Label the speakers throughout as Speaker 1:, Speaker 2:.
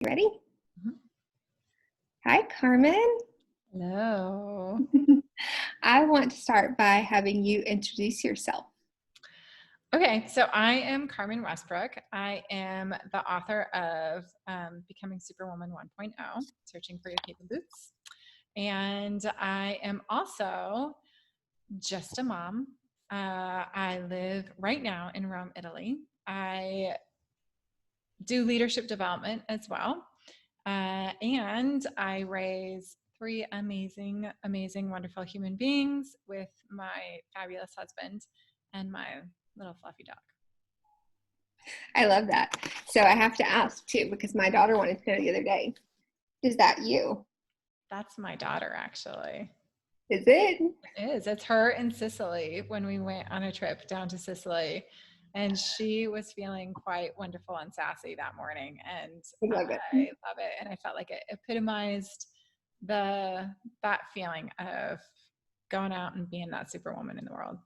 Speaker 1: Ready?
Speaker 2: Mhm.
Speaker 1: Hi, Carmen.
Speaker 2: Hello.
Speaker 1: I want to start by having you introduce yourself.
Speaker 2: Okay, so I am Carmen Westbrook. I am the author of Becoming Superwoman 1.0, Searching for Your Cape and Boots. And I am also just a mom. I live right now in Rome, Italy. I do leadership development as well. And I raise three amazing, wonderful human beings with my fabulous husband and my little fluffy dog.
Speaker 1: I love that. So I have to ask too, because my daughter wanted to know the other day, is that you?
Speaker 2: That's my daughter, actually.
Speaker 1: Is it?
Speaker 2: It is. It's her in Sicily when we went on a trip down to Sicily. And she was feeling quite wonderful and sassy that morning. And
Speaker 1: I love it.
Speaker 2: I love it. And I felt like it epitomized that feeling of going out and being that superwoman in the world.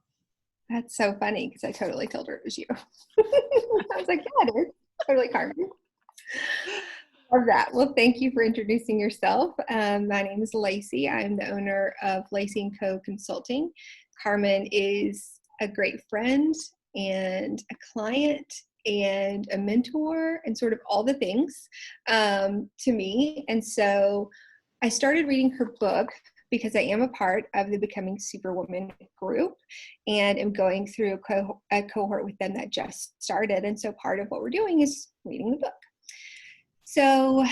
Speaker 1: That's so funny because I totally told her it was you. I was like, yeah, it is. Totally Carmen. Love that. Well, thank you for introducing yourself. My name is Lacey. I'm the owner of Lacey & Co. Consulting. Carmen is a great friend and a client and a mentor and sort of all the things to me. And so I started reading her book because I am a part of the Becoming Superwoman group and am going through a cohort with them that just started. And so part of what we're doing is reading the book. So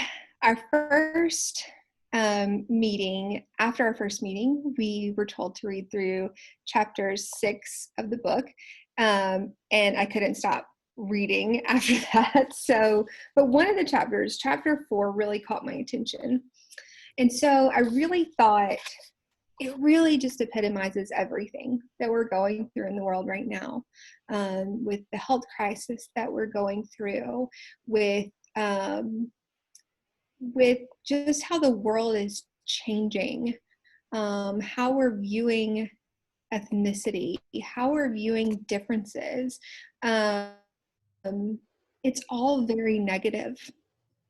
Speaker 1: our first meeting, after our first meeting, we were told to read through chapters 6 of the book, and I couldn't stop reading after that. So, but one of the chapters, chapter 4, really caught my attention. And so I really thought it really just epitomizes everything that we're going through in the world right now, with the health crisis that we're going through, with just how the world is changing, how we're viewing ethnicity, how we're viewing differences. Um, it's all very negative.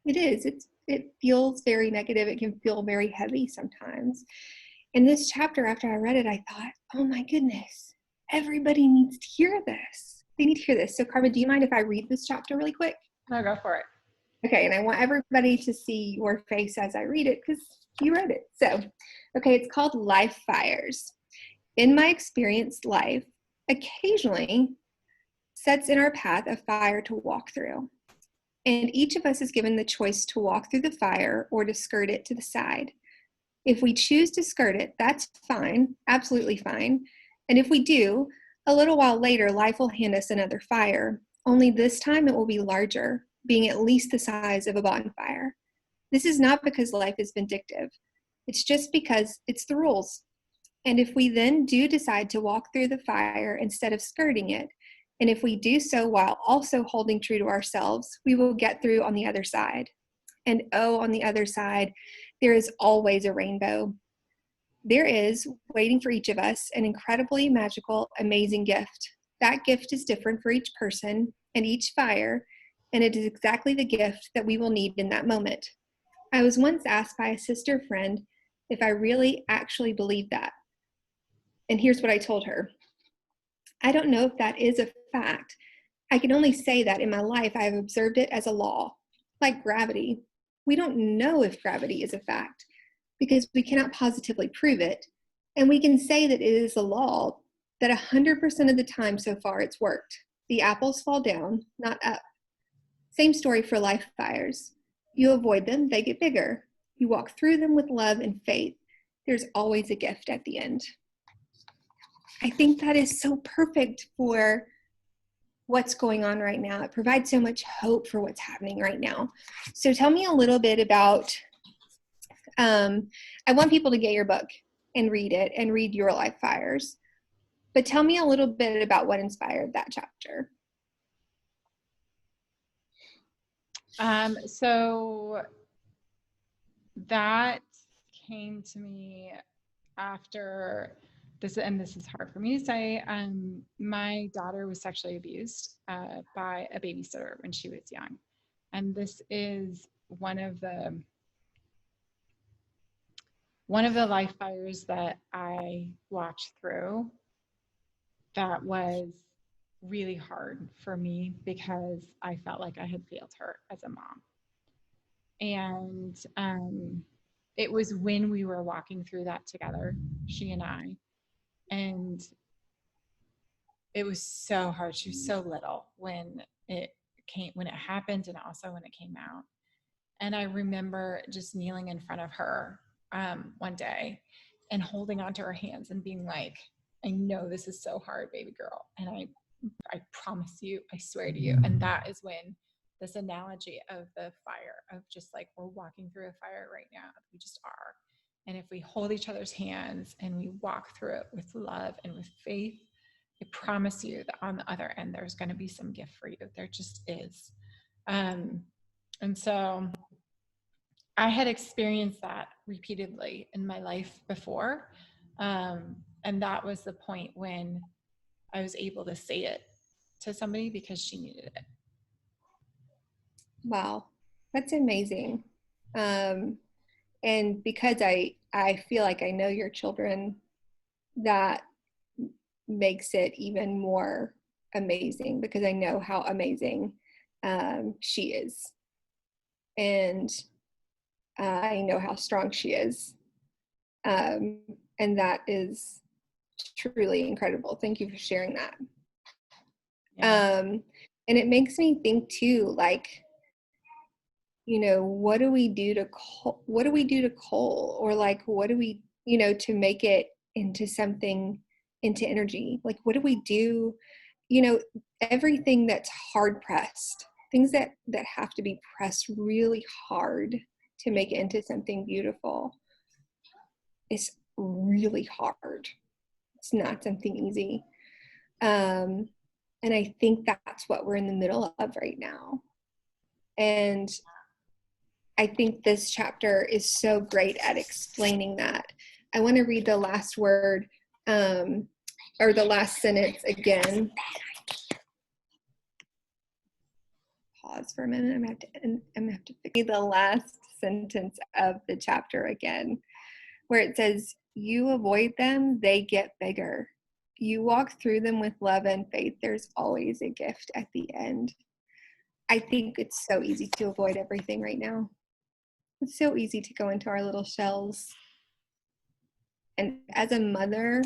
Speaker 1: It is. It feels very negative. It can feel very heavy sometimes. In this chapter, after I read it, I thought, oh my goodness, everybody needs to hear this. They need to hear this. So, Carmen, do you mind if I read this chapter really quick?
Speaker 2: No, go for it.
Speaker 1: Okay, and I want everybody to see your face as I read it because you read it. So, okay, it's called Life Fires. In my experience, life occasionally sets in our path a fire to walk through. And each of us is given the choice to walk through the fire or to skirt it to the side. If we choose to skirt it, that's fine, absolutely fine. And if we do, a little while later, life will hand us another fire, only this time it will be larger, being at least the size of a bonfire. This is not because life is vindictive. It's just because it's the rules. And if we then do decide to walk through the fire instead of skirting it, and if we do so while also holding true to ourselves, we will get through on the other side. And oh, on the other side, there is always a rainbow. There is, waiting for each of us, an incredibly magical, amazing gift. That gift is different for each person and each fire, and it is exactly the gift that we will need in that moment. I was once asked by a sister friend if I really actually believed that. And here's what I told her. I don't know if that is a fact. I can only say that in my life I have observed it as a law, like gravity. We don't know if gravity is a fact because we cannot positively prove it. And we can say that it is a law that 100% of the time so far it's worked. The apples fall down, not up. Same story for life fires. You avoid them, they get bigger. You walk through them with love and faith. There's always a gift at the end. I think that is so perfect for what's going on right now. It provides so much hope for what's happening right now. So tell me a little bit about, I want people to get your book and read it and read your life fires. But tell me a little bit about what inspired that chapter.
Speaker 2: So that came to me after this, and this is hard for me to say. My daughter was sexually abused by a babysitter when she was young. And this is one of the life fires that I walked through that was really hard for me because I felt like I had failed her as a mom. And it was when we were walking through that together, she and I. And it was so hard. She was so little when it happened and also when it came out. And I remember just kneeling in front of her one day and holding onto her hands and being like, I know this is so hard, baby girl. And I promise you, I swear to you. And that is when this analogy of the fire, of just like we're walking through a fire right now. We just are. And if we hold each other's hands and we walk through it with love and with faith, I promise you that on the other end, there's going to be some gift for you. There just is. And so I had experienced that repeatedly in my life before. And that was the point when I was able to say it to somebody because she needed it.
Speaker 1: Wow, that's amazing. And because I feel like I know your children, that makes it even more amazing because I know how amazing she is. And I know how strong she is. And that is truly incredible. Thank you for sharing that.
Speaker 2: Yeah.
Speaker 1: And it makes me think too, like, you know, what do we do to coal, or like, what do we, you know, to make it into something, into energy? Like, what do we do? You know, everything that's hard pressed, things that have to be pressed really hard to make it into something beautiful is really hard. It's not something easy. And I think that's what we're in the middle of right now. And I think this chapter is so great at explaining that. I want to read the last word, or the last sentence again. Pause for a minute. I'm gonna have to read the last sentence of the chapter again, where it says, "You avoid them, they get bigger. You walk through them with love and faith. There's always a gift at the end." I think it's so easy to avoid everything right now. It's so easy to go into our little shells. And as a mother,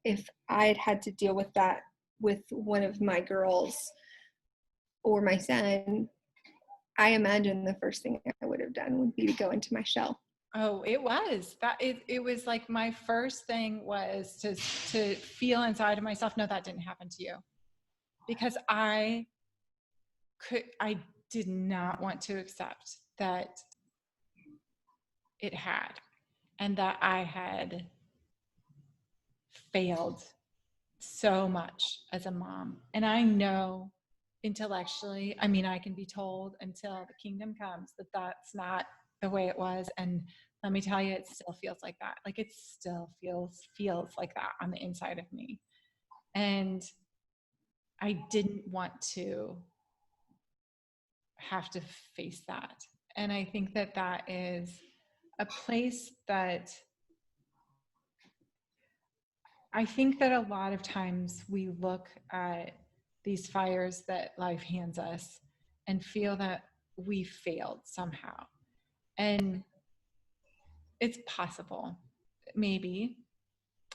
Speaker 1: if I had had to deal with that with one of my girls or my son, I imagine the first thing I would have done would be to go into my shell.
Speaker 2: Oh, it was that it was like my first thing was to feel inside of myself, no, that didn't happen to you. Because I did not want to accept that it had, and that I had failed so much as a mom. And I know intellectually, I mean, I can be told until the kingdom comes that that's not the way it was. And let me tell you, it still feels like that. Like it still feels like that on the inside of me. And I didn't want to have to face that. And I think that that is a place that I think that a lot of times we look at these fires that life hands us and feel that we failed somehow. And it's possible, maybe.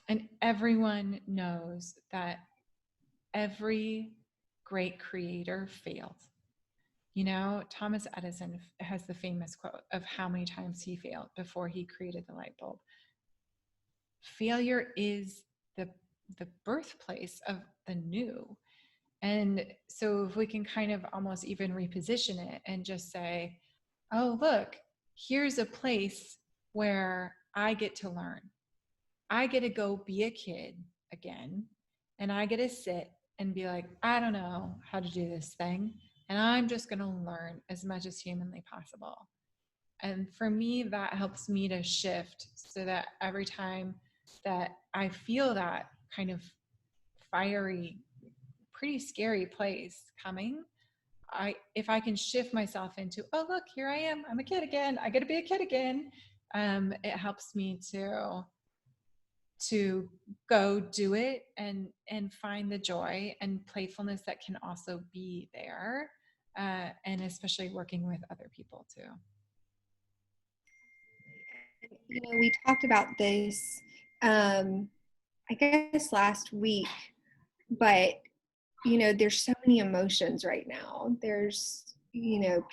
Speaker 2: And everyone knows that every great creator failed. You know, Thomas Edison has the famous quote of how many times he failed before he created the light bulb. Failure is the birthplace of the new. And so if we can kind of almost even reposition it and just say, oh, look, here's a place where I get to learn. I get to go be a kid again, and I get to sit and be like, I don't know how to do this thing, and I'm just going to learn as much as humanly possible. And for me, that helps me to shift so that every time that I feel that kind of fiery, pretty scary place coming, if I can shift myself into, oh, look, here I am, I'm a kid again, I get to be a kid again. It helps me to go do it and find the joy and playfulness that can also be there, and especially working with other people too.
Speaker 1: We talked about this, I guess last week, but there's so many emotions right now.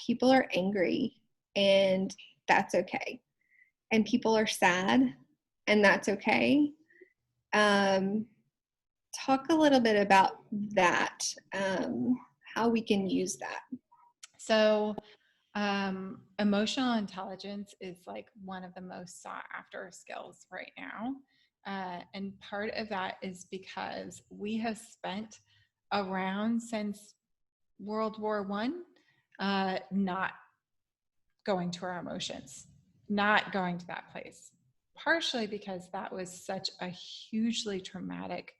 Speaker 1: People are angry, and that's okay. And people are sad, and that's okay. Um, Talk a little bit about that, how we can use that.
Speaker 2: So, emotional intelligence is like one of the most sought after skills right now. And part of that is because we have spent around since World War One, not going to our emotions, not going to that place. Partially because that was such a hugely traumatic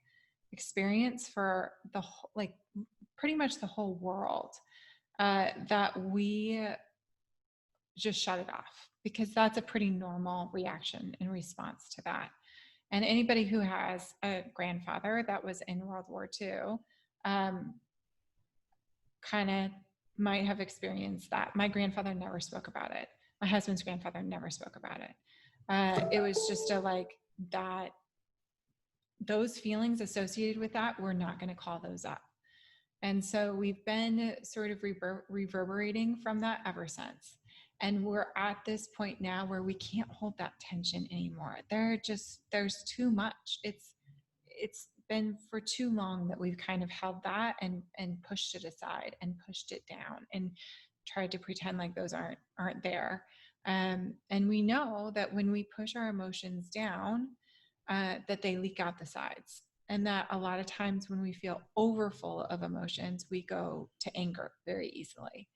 Speaker 2: experience for the whole, like pretty much the whole world, that we just shut it off, because that's a pretty normal reaction in response to that. And anybody who has a grandfather that was in World War II, kind of might have experienced that. My grandfather never spoke about it. My husband's grandfather never spoke about it. It was just a like that, those feelings associated with that, we're not going to call those up. And so we've been sort of reverberating from that ever since. And we're at this point now where we can't hold that tension anymore. There's too much. It's been for too long that we've kind of held that and pushed it aside and pushed it down and tried to pretend like those aren't there. And we know that when we push our emotions down, that they leak out the sides. And that a lot of times when we feel overfull of emotions, we go to anger very easily.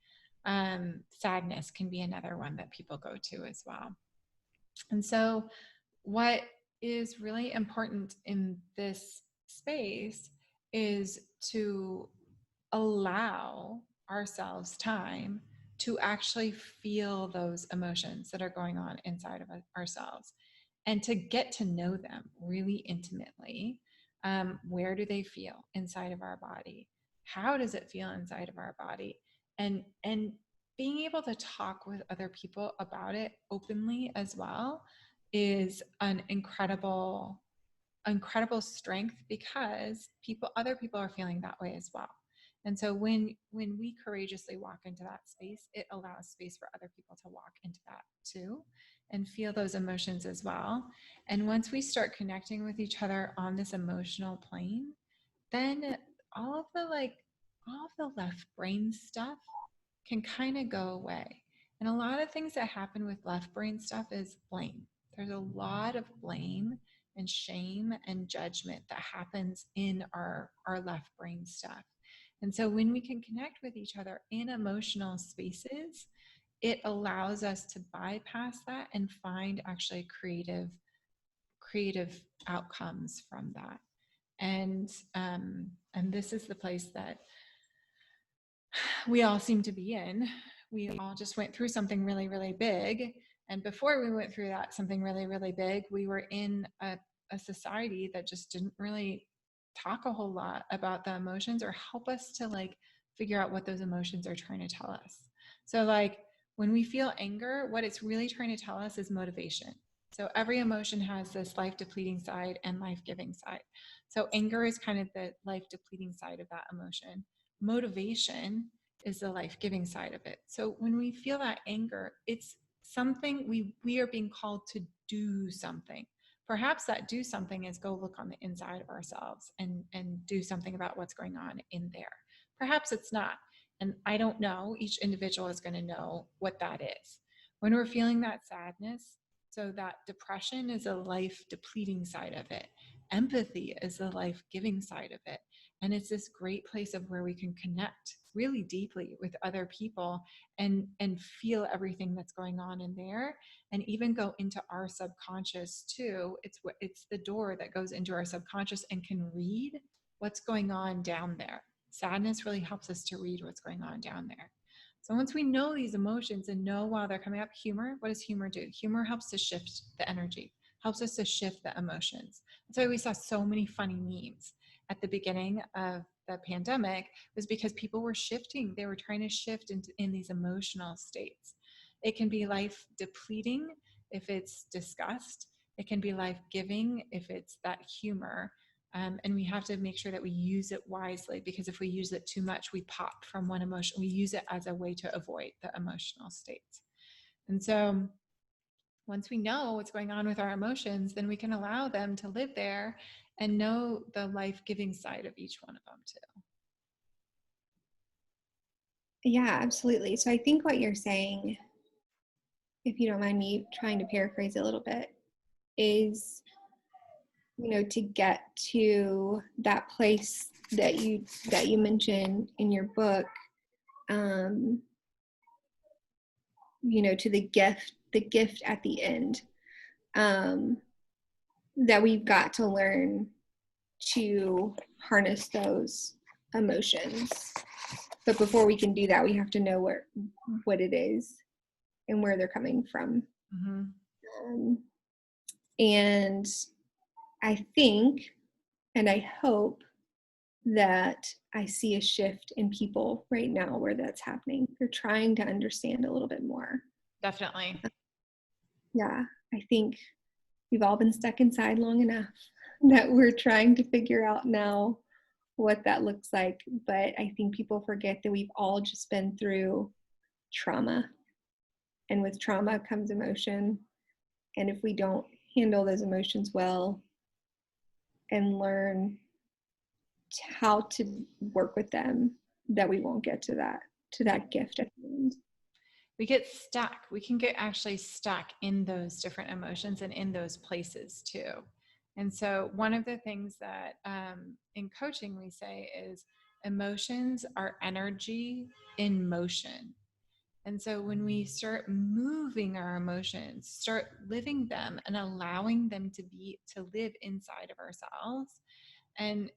Speaker 2: Sadness can be another one that people go to as well. And so, what is really important in this space is to allow ourselves time to actually feel those emotions that are going on inside of ourselves and to get to know them really intimately. Where do they feel inside of our body? How does it feel inside of our body? And being able to talk with other people about it openly as well is an incredible strength, because other people are feeling that way as well. And so when we courageously walk into that space, it allows space for other people to walk into that too and feel those emotions as well. And once we start connecting with each other on this emotional plane, then all of the left brain stuff can kind of go away. And a lot of things that happen with left brain stuff is blame. There's a lot of blame and shame and judgment that happens in our left brain stuff. And so when we can connect with each other in emotional spaces, it allows us to bypass that and find actually creative outcomes from that. And this is the place that we all seem to be in. We all just went through something really, really big. And before we went through that, something really, really big, we were in a society that just didn't really talk a whole lot about the emotions or help us to like figure out what those emotions are trying to tell us. So like when we feel anger, what it's really trying to tell us is motivation. So every emotion has this life depleting side and life giving side. So anger is kind of the life depleting side of that emotion. Motivation is the life giving side of it. So when we feel that anger, it's something we are being called to do something. Perhaps that do something is go look on the inside of ourselves and do something about what's going on in there. Perhaps it's not. And I don't know. Each individual is going to know what that is. When we're feeling that sadness, so that depression is a life depleting side of it. Empathy is the life giving side of it. And it's this great place of where we can connect really deeply with other people and feel everything that's going on in there, and even go into our subconscious too. It's the door that goes into our subconscious and can read what's going on down there. sadness really helps us to read what's going on down there. So once we know these emotions and know while they're coming up, humor, what does humor do? Humor helps to shift the energy, helps us to shift the emotions. That's why we saw so many funny memes at the beginning of the pandemic, was because people were shifting. They were trying to shift in these emotional states. It can be life depleting if it's disgust. It can be life giving if it's that humor. And we have to make sure that we use it wisely, because if we use it too much, we pop from one emotion. We use it as a way to avoid the emotional states. And so once we know what's going on with our emotions, then we can allow them to live there and know the life-giving side of each one of them too.
Speaker 1: Yeah, absolutely. So I think what you're saying, if you don't mind me trying to paraphrase a little bit, is, to get to that place that you mentioned in your book, to the gift at the end, that we've got to learn to harness those emotions. But before we can do that, we have to know what it is and where they're coming from.
Speaker 2: Mm-hmm.
Speaker 1: And I think, and I hope that I see a shift in people right now where that's happening. They're trying to understand a little bit more.
Speaker 2: Definitely.
Speaker 1: Yeah, I think we've all been stuck inside long enough that we're trying to figure out now what that looks like. But I think people forget that we've all just been through trauma. And with trauma comes emotion. And if we don't handle those emotions well and learn how to work with them, that we won't get to that gift at the end.
Speaker 2: We get stuck. We can get actually stuck in those different emotions and in those places too. And so one of the things that in coaching we say is emotions are energy in motion. And so when we start moving our emotions, start living them and allowing them to live inside of ourselves, and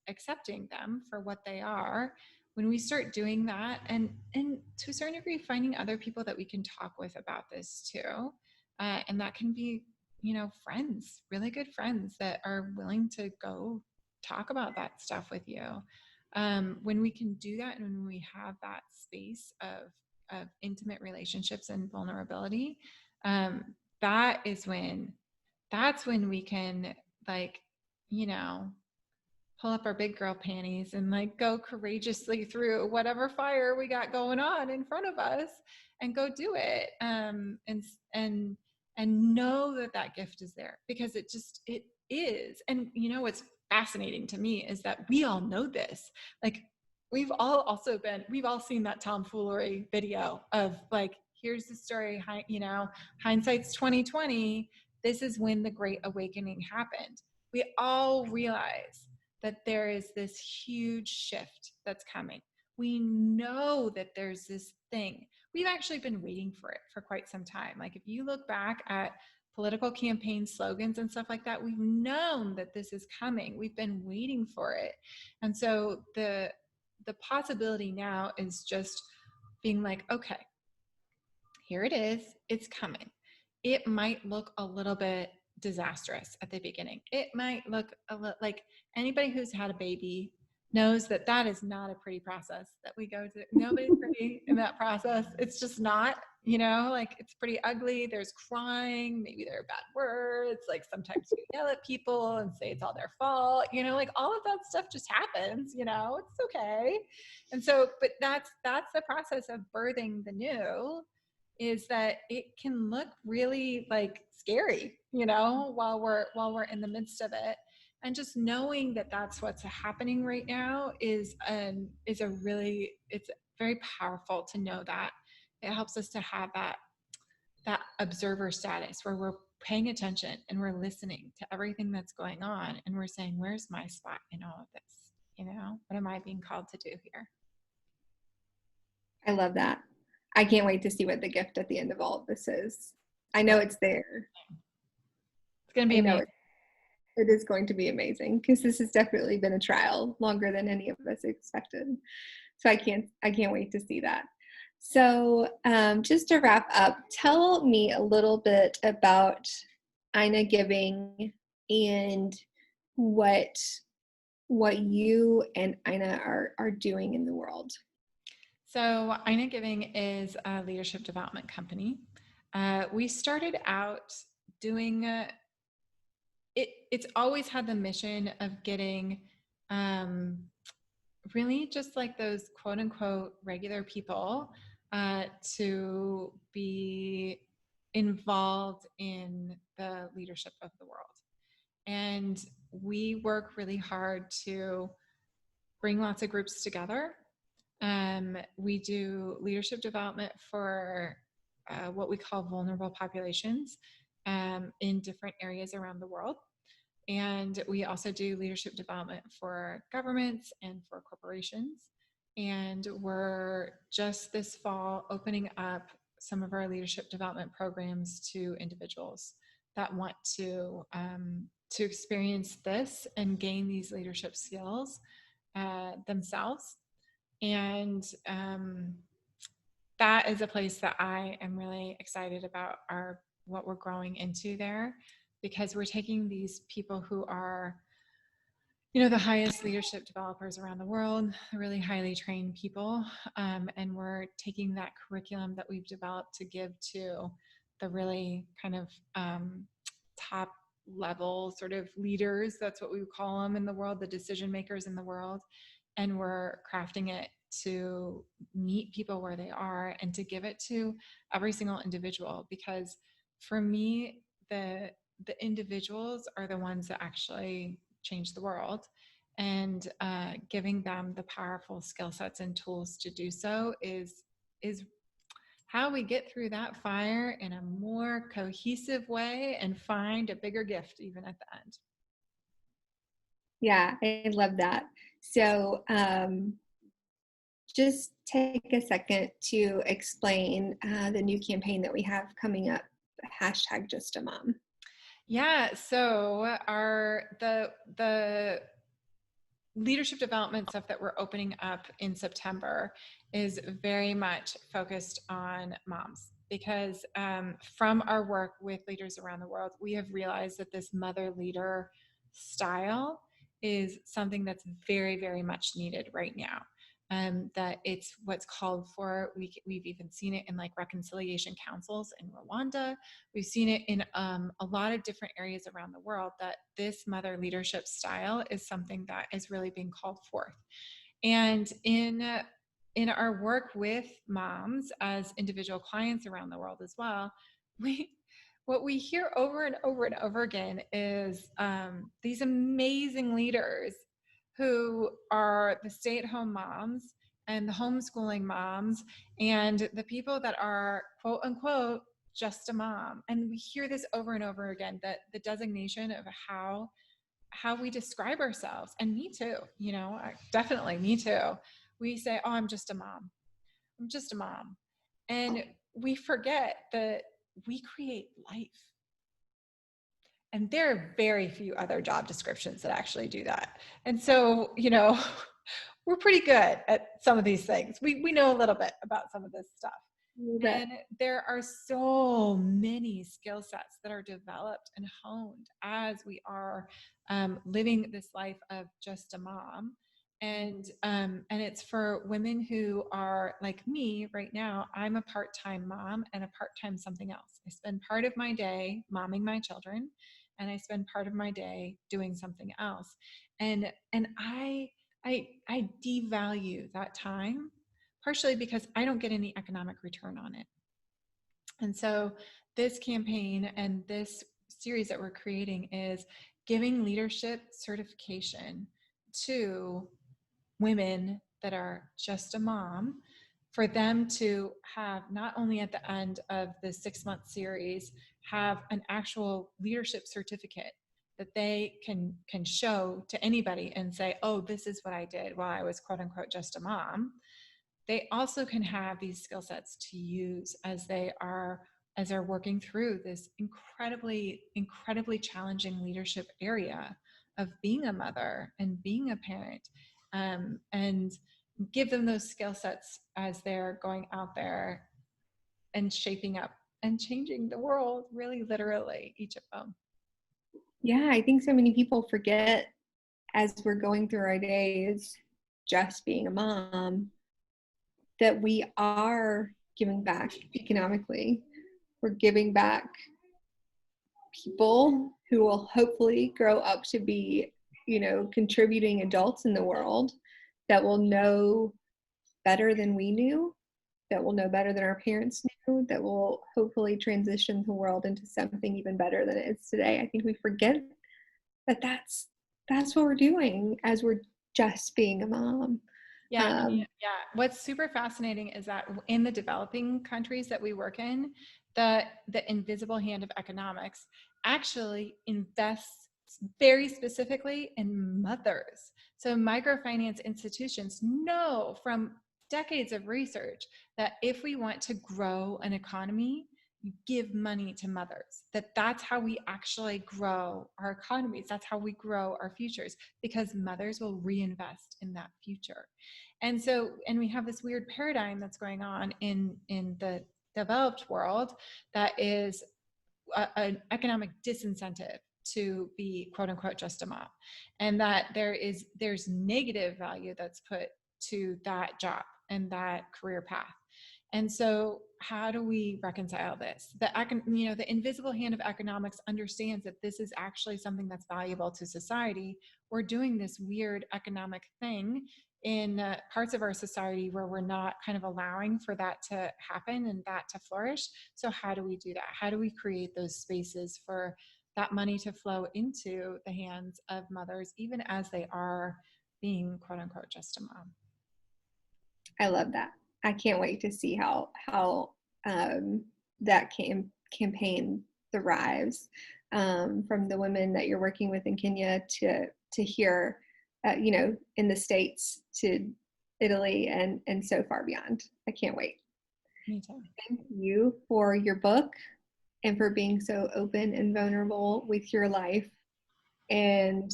Speaker 2: accepting them for what they are, when we start doing that, and to a certain degree finding other people that we can talk with about this too, and that can be, friends, really good friends that are willing to go talk about that stuff with you. When we can do that, and when we have that space of intimate relationships and vulnerability, that is when that's when we can, like, pull up our big girl panties and like go courageously through whatever fire we got going on in front of us and go do it. And know that that gift is there, because it is. And what's fascinating to me is that we all know this. Like, we've all seen that tomfoolery video of like, here's the story, hindsight's 2020. This is when the Great Awakening happened. We all realize that there is this huge shift that's coming. We know that there's this thing. We've actually been waiting for it for quite some time. Like, if you look back at political campaign slogans and stuff like that, we've known that this is coming. We've been waiting for it. And so the possibility now is just being like, okay, here it is, it's coming. It might look a little bit disastrous at the beginning. It might look a little like, anybody who's had a baby knows that that is not a pretty process that we go to. Nobody's pretty in that process. It's just not, like, it's pretty ugly. There's crying, maybe there are bad words. Like, sometimes you yell at people and say it's all their fault, like all of that stuff just happens, it's okay. And so, but that's the process of birthing the new, is that it can look really like scary, while we're in the midst of it. And just knowing that that's what's happening right now it's very powerful to know that. It helps us to have that observer status where we're paying attention and we're listening to everything that's going on, and we're saying, where's my spot in all of this? What am I being called to do here?
Speaker 1: I love that. I can't wait to see what the gift at the end of all of this is. I know it's there.
Speaker 2: It's going to be amazing.
Speaker 1: It is going to be amazing because this has definitely been a trial longer than any of us expected. So I can't wait to see that. So just to wrap up, tell me a little bit about Ina Giving and what you and Ina are doing in the world.
Speaker 2: So, Ina Giving is a leadership development company. We started out doing it. It's always had the mission of getting um, really just like those quote unquote regular people to be involved in the leadership of the world. And we work really hard to bring lots of groups together. We do leadership development for what we call vulnerable populations in different areas around the world. And we also do leadership development for governments and for corporations. And we're just this fall opening up some of our leadership development programs to individuals that want to experience this and gain these leadership skills themselves. And that is a place that I am really excited about what we're growing into there, because we're taking these people who are, the highest leadership developers around the world, really highly trained people, and we're taking that curriculum that we've developed to give to the really kind of top level sort of leaders. That's what we would call them in the world, the decision makers in the world. And we're crafting it to meet people where they are and to give it to every single individual, because for me, the individuals are the ones that actually change the world, and giving them the powerful skill sets and tools to do so is how we get through that fire in a more cohesive way and find a bigger gift even at the end.
Speaker 1: Yeah, I love that. So just take a second to explain the new campaign that we have coming up, #JustAMom.
Speaker 2: Yeah, so the leadership development stuff that we're opening up in September is very much focused on moms, because from our work with leaders around the world, we have realized that this mother leader style is something that's very, very much needed right now. That it's what's called for. We've even seen it in like reconciliation councils in Rwanda. We've seen it in a lot of different areas around the world, that this mother leadership style is something that is really being called forth. And in our work with moms as individual clients around the world as well, what we hear over and over and over again is these amazing leaders who are the stay-at-home moms and the homeschooling moms and the people that are quote unquote just a mom. And we hear this over and over again, that the designation of how we describe ourselves. And me too, definitely me too. We say, oh, I'm just a mom. I'm just a mom. And we forget that we create life. And there are very few other job descriptions that actually do that. And so, we're pretty good at some of these things. We know a little bit about some of this stuff. And there are so many skill sets that are developed and honed as we are living this life of just a mom. And it's for women who are like me right now. I'm a part-time mom and a part-time something else. I spend part of my day momming my children, and I spend part of my day doing something else. And I devalue that time, partially because I don't get any economic return on it. And so this campaign and this series that we're creating is giving leadership certification to women that are just a mom, for them to have, not only at the end of the 6-month series, have an actual leadership certificate that they can show to anybody and say, oh, this is what I did while I was quote unquote just a mom. They also can have these skill sets to use as they are as they're working through this incredibly, incredibly challenging leadership area of being a mother and being a parent, and give them those skill sets as they're going out there and shaping up and changing the world, really literally, each of them.
Speaker 1: Yeah, I think so many people forget as we're going through our days, just being a mom, that we are giving back economically. We're giving back people who will hopefully grow up to be, contributing adults in the world that will know better than we knew, that will know better than our parents knew, that will hopefully transition the world into something even better than it is today. I think we forget that that's what we're doing as we're just being a mom.
Speaker 2: Yeah, yeah. What's super fascinating is that in the developing countries that we work in, the invisible hand of economics actually invests very specifically in mothers. So microfinance institutions know from decades of research that if we want to grow an economy, you give money to mothers. That's how we actually grow our economies. That's how we grow our futures, because mothers will reinvest in that future. And so, and we have this weird paradigm that's going on in the developed world that is an economic disincentive to be quote unquote just a mom, and that there's negative value that's put to that job and that career path. And so how do we reconcile this? The invisible hand of economics understands that this is actually something that's valuable to society. We're doing this weird economic thing in parts of our society where we're not kind of allowing for that to happen and that to flourish. So how do we do that? How do we create those spaces for that money to flow into the hands of mothers, even as they are being quote unquote just a mom?
Speaker 1: I love that. I can't wait to see how that campaign thrives, from the women that you're working with in Kenya to here, in the States, to Italy, and so far beyond. I can't wait.
Speaker 2: Me too.
Speaker 1: Thank you for your book and for being so open and vulnerable with your life, and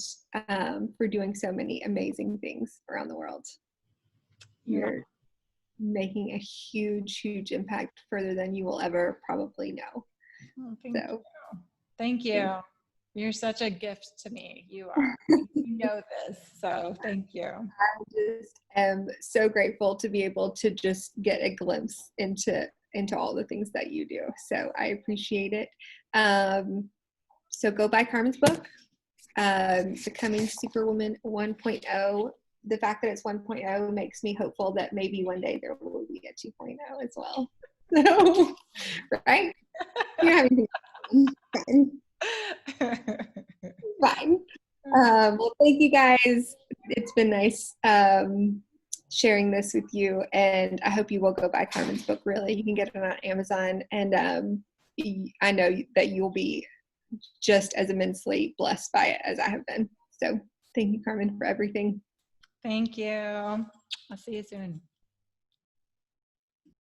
Speaker 1: for doing so many amazing things around the world. You're making a huge, huge impact, further than you will ever probably know.
Speaker 2: Oh, thank you. You're such a gift to me. You are. You know this, so thank you.
Speaker 1: I just am so grateful to be able to just get a glimpse into all the things that you do. So I appreciate it. So go buy Carmen's book, Becoming Superwoman 1.0. The fact that it's 1.0 makes me hopeful that maybe one day there will be a 2.0 as well. So, right? You don't have anything. Fine. Well, thank you guys. It's been nice sharing this with you, and I hope you will go buy Carmen's book. Really, you can get it on Amazon, and I know that you'll be just as immensely blessed by it as I have been. So thank you, Carmen, for everything.
Speaker 2: Thank you. I'll see you soon.